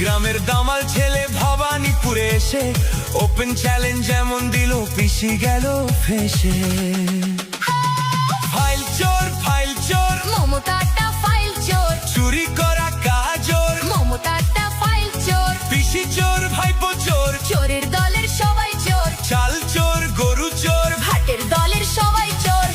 গ্রামের দামাল ছেলে ভবানীপুরে এসে ওপেন চ্যালেঞ্জ যেমন দিল, পিসি গেল ফেসে। ফাইল চোর মমতাটা ফাইল চোর, চুরি করা কাজর, মমতাটা ফাইল চোর, পিসি চোর ভাইপো চোর, চোরের দলের সবাই চোর, চাল চোর গরু চোর, ভাটের দলের সবাই চোর।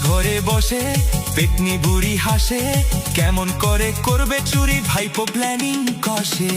ঘরে বসে পেতনি বুড়ি হাসে, কেমন করে করবে চুরি ভাইপো প্ল্যানিং কষে।